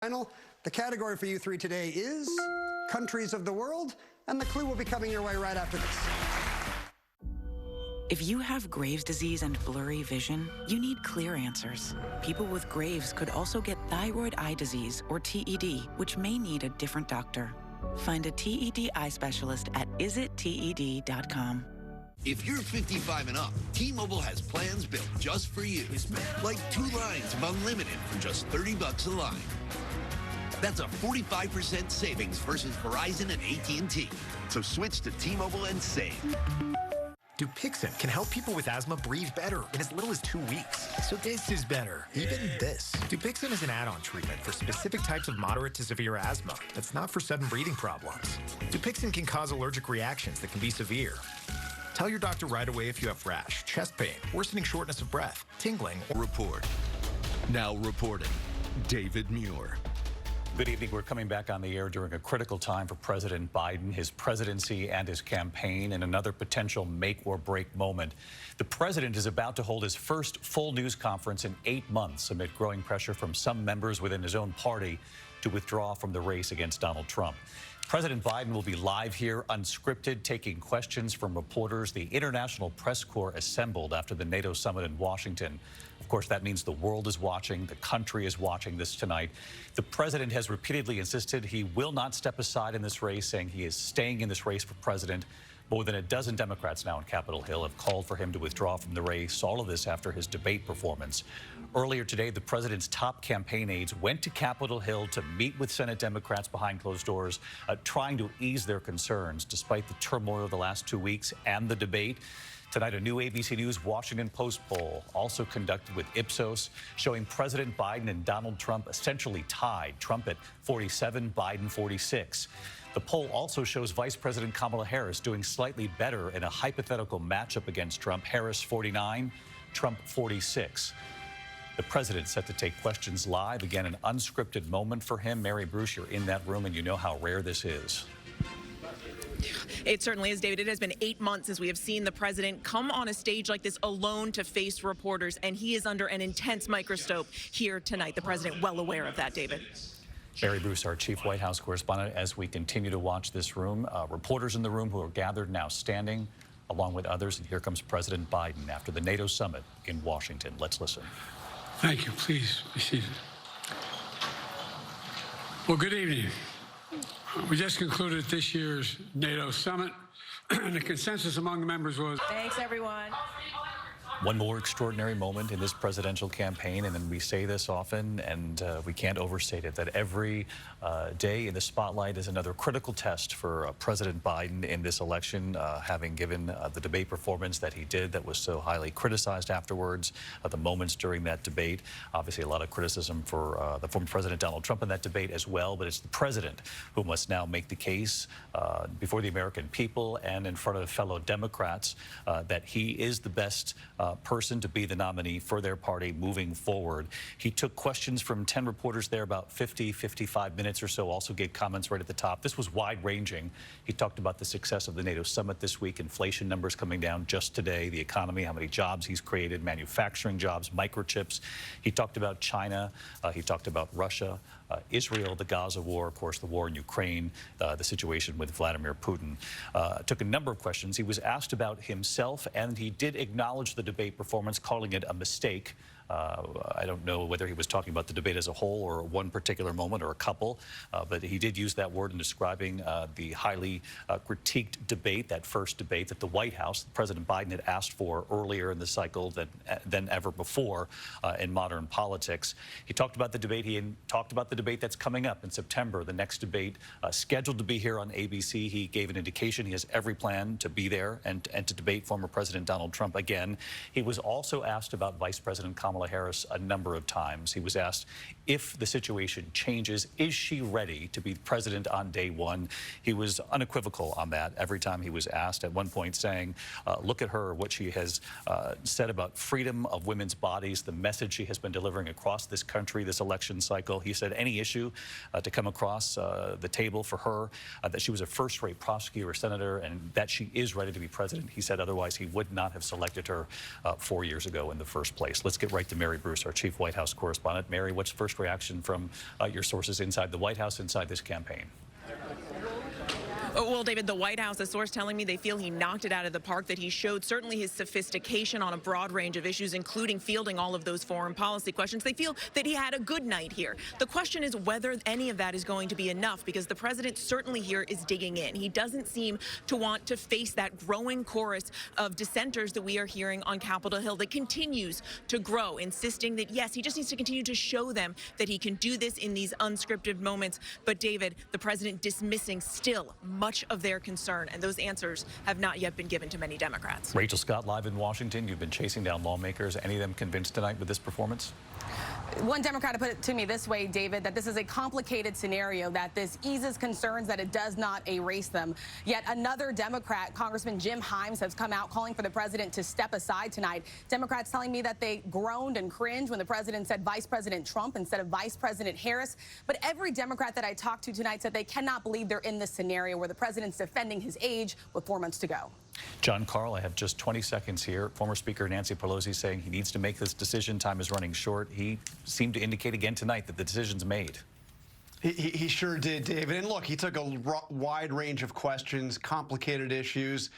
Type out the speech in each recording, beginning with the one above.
Final. The category for you three today is countries of the world, and the clue will be coming your way right after this. If you have Graves' disease and blurry vision, you need clear answers. People with Graves could also get thyroid eye disease, or TED, which may need a different doctor. Find a TED eye specialist at isitted.com. If you're 55 and up, T-Mobile has plans built just for you. Like 2 lines of unlimited for just $30 a line. That's a 45% savings versus Verizon and AT&T. So switch to T-Mobile and save. Dupixent can help people with asthma breathe better in as little as 2 weeks. So this is better, even this. Dupixent is an add-on treatment for specific types of moderate to severe asthma that's not for sudden breathing problems. Dupixent can cause allergic reactions that can be severe. Tell your doctor right away if you have rash, chest pain, worsening shortness of breath, tingling, or Report. Now reporting, David Muir. Good evening. We're coming back on the air during a critical time for President Biden, his presidency and his campaign, and another potential make or break moment. The president is about to hold his first full news conference in 8 months amid growing pressure from some members within his own party to withdraw from the race against Donald Trump. President Biden will be live here, unscripted, taking questions from reporters. The International Press Corps assembled after the NATO summit in Washington. Of course, that means the world is watching, the country is watching this tonight. The president has repeatedly insisted he will not step aside in this race, saying he is staying in this race for president. More than a dozen Democrats now on Capitol Hill have called for him to withdraw from the race, all of this after his debate performance. Earlier today, the president's top campaign aides went to Capitol Hill to meet with Senate Democrats behind closed doors, trying to ease their concerns despite the turmoil of the last 2 weeks and the debate. Tonight, a new ABC News Washington Post poll, also conducted with Ipsos, showing President Biden and Donald Trump essentially tied. Trump at 47, Biden 46. The poll also shows Vice President Kamala Harris doing slightly better in a hypothetical matchup against Trump. Harris 49, Trump 46. The president set to take questions live. Again, an unscripted moment for him. Mary Bruce, you're in that room, and you know how rare this is. It certainly is, David. It has been 8 months since we have seen the president come on a stage like this alone to face reporters, and he is under an intense microscope here tonight. The president well aware of that, David. Mary Bruce, our chief White House correspondent, as we continue to watch this room. Reporters in the room who are gathered now standing along with others. And here comes President Biden after the NATO summit in Washington. Let's listen. Thank you. Please be seated. Well, good evening. We just concluded this year's NATO summit, and the consensus among the members was... Thanks, everyone. One more extraordinary moment in this presidential campaign, and then we say this often, and we can't overstate it, that every day in the spotlight is another critical test for President Biden in this election, having given the debate performance that he did that was so highly criticized afterwards, the moments during that debate. Obviously, a lot of criticism for the former President Donald Trump in that debate as well, but it's the president who must now make the case before the American people and in front of fellow Democrats that he is the best person to be the nominee for their party moving forward. He took questions from 10 reporters there, about 55 minutes or so, also gave comments right at the top. This was wide-ranging. He talked about the success of the NATO summit this week, inflation numbers coming down just today, the economy, how many jobs he's created, manufacturing jobs, microchips. He talked about China. He talked about Russia, Israel, the Gaza war, of course, the war in Ukraine, the situation with Vladimir Putin. Took a number of questions. He was asked about himself, and he did acknowledge the debate performance, calling it a mistake. I don't know whether he was talking about the debate as a whole or one particular moment or a couple, but he did use that word in describing the highly critiqued debate, that first debate that the White House, President Biden, had asked for earlier in the cycle than ever before in modern politics. He talked about the debate. He talked about the debate that's coming up in September, the next debate scheduled to be here on ABC. He gave an indication he has every plan to be there and to debate former President Donald Trump again. He was also asked about Vice President Kamala Harris a number of times. He was asked if the situation changes, is she ready to be president on day one? He was unequivocal on that every time he was asked, at one point saying, look at her, what she has said about freedom of women's bodies, the message she has been delivering across this country, this election cycle. He said any issue to come across the table for her, that she was a first-rate prosecutor or senator, and that she is ready to be president. He said otherwise he would not have selected her 4 years ago in the first place. Let's get right to Mary Bruce, our chief White House correspondent. Mary, what's first reaction from your sources inside the White House, inside this campaign? Well, David, the White House, a source telling me they feel he knocked it out of the park, that he showed certainly his sophistication on a broad range of issues, including fielding all of those foreign policy questions. They feel that he had a good night here. The question is whether any of that is going to be enough, because the president certainly here is digging in. He doesn't seem to want to face that growing chorus of dissenters that we are hearing on Capitol Hill that continues to grow, insisting that, yes, he just needs to continue to show them that he can do this in these unscripted moments. But, David, the president dismissing still much of their concern, and those answers have not yet been given to many Democrats. Rachel Scott, live in Washington. You've been chasing down lawmakers. Any of them convinced tonight with this performance? One Democrat put it to me this way, David, that this is a complicated scenario, that this eases concerns, that it does not erase them. Yet another Democrat, Congressman Jim Himes, has come out calling for the president to step aside tonight. Democrats telling me that they groaned and cringed when the president said Vice President Trump instead of Vice President Harris. But every Democrat that I talked to tonight said they cannot believe they're in this scenario where the president's defending his age with 4 months to go. John Karl, I have just 20 seconds here. Former Speaker Nancy Pelosi saying he needs to make this decision. Time is running short. He seemed to indicate again tonight that the decision's made. He sure did, David. And look, he took a wide range of questions, complicated issues,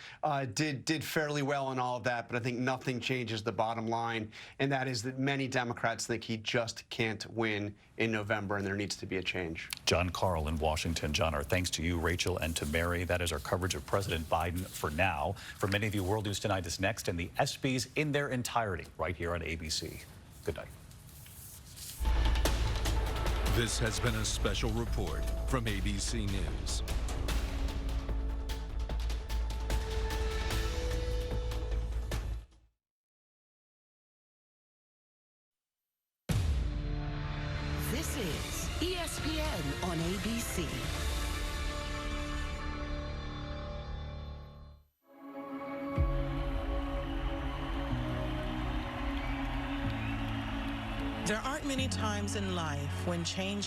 did fairly well on all of that. But I think nothing changes the bottom line, and that is that many Democrats think he just can't win in November, and there needs to be a change. John Karl in Washington. John, our thanks to you, Rachel, and to Mary. That is our coverage of President Biden for now. For many of you, World News Tonight is next, and the ESPYs in their entirety right here on ABC. Good night. This has been a special report from ABC News. This is ESPN on ABC. There aren't many times in life when change